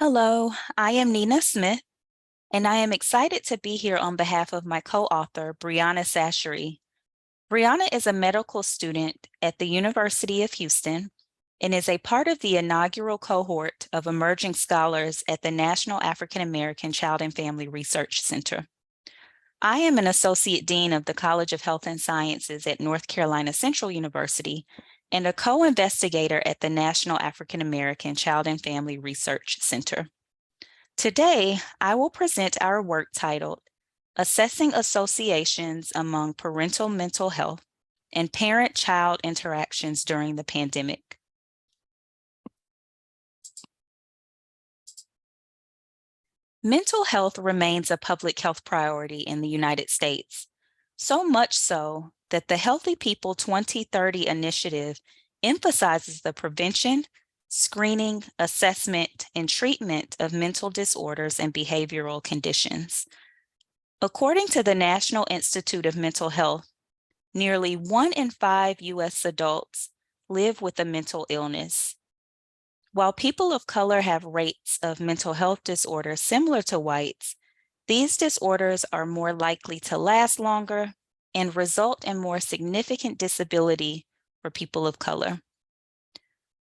Hello, I am Nina Smith, and I am excited to be here on behalf of my co-author, Brianna Chachere. Brianna is a medical student at the University of Houston and is a part of the inaugural cohort of emerging scholars at the National African American Child and Family Research Center. I am an Associate Dean of the College of Health and Sciences at North Carolina Central University and a co-investigator at the National African American Child and Family Research Center. Today, I will present our work titled Assessing Associations Among Parental Mental Health and Parent-Child Interactions During the Pandemic. Mental health remains a public health priority in the United States, so much so that the Healthy People 2030 initiative emphasizes the prevention, screening, assessment, and treatment of mental disorders and behavioral conditions. According to the National Institute of Mental Health, nearly 1 in 5 U.S. adults live with a mental illness. While people of color have rates of mental health disorders similar to whites, these disorders are more likely to last longer and result in more significant disability for people of color.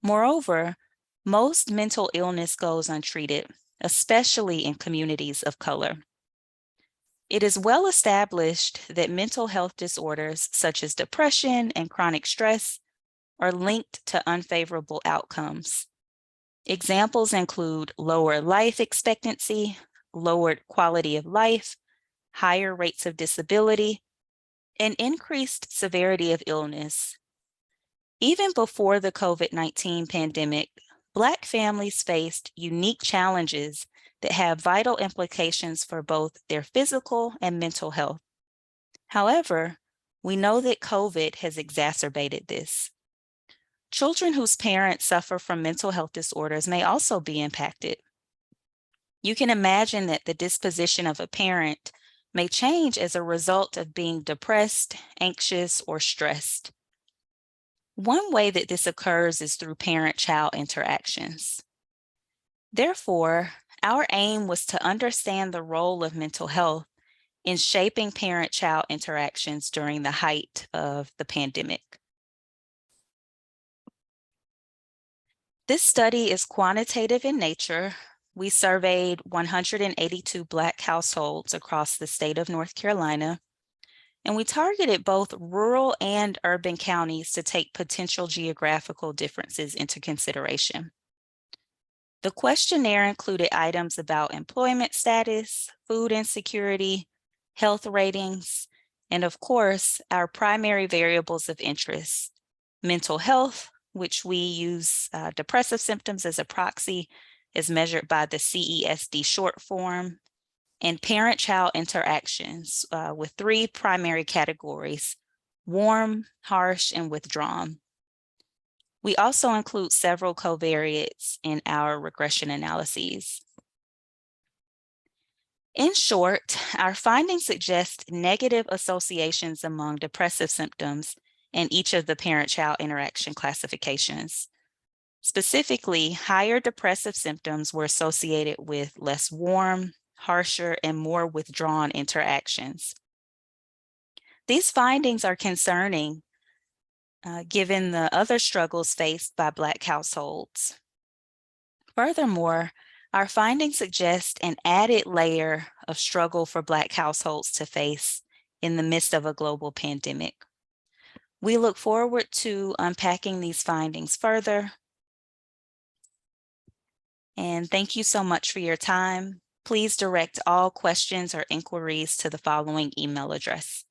Moreover, most mental illness goes untreated, especially in communities of color. It is well established that mental health disorders such as depression and chronic stress are linked to unfavorable outcomes. Examples include lower life expectancy, lowered quality of life, higher rates of disability, and increased severity of illness. Even before the COVID-19 pandemic, Black families faced unique challenges that have vital implications for both their physical and mental health. However, we know that COVID has exacerbated this. Children whose parents suffer from mental health disorders may also be impacted. You can imagine that the disposition of a parent may change as a result of being depressed, anxious, or stressed. One way that this occurs is through parent-child interactions. Therefore, our aim was to understand the role of mental health in shaping parent-child interactions during the height of the pandemic. This study is quantitative in nature. We surveyed 182 Black households across the state of North Carolina, and we targeted both rural and urban counties to take potential geographical differences into consideration. The questionnaire included items about employment status, food insecurity, health ratings, and of course, our primary variables of interest: mental health, which we use depressive symptoms as a proxy, is measured by the CESD short form, and parent-child interactions with 3 primary categories: warm, harsh, and withdrawn. We also include several covariates in our regression analyses. In short, our findings suggest negative associations among depressive symptoms in each of the parent-child interaction classifications. Specifically, higher depressive symptoms were associated with less warm, harsher, and more withdrawn interactions. These findings are concerning given the other struggles faced by Black households. Furthermore, our findings suggest an added layer of struggle for Black households to face in the midst of a global pandemic. We look forward to unpacking these findings further. And thank you so much for your time. Please direct all questions or inquiries to the following email address.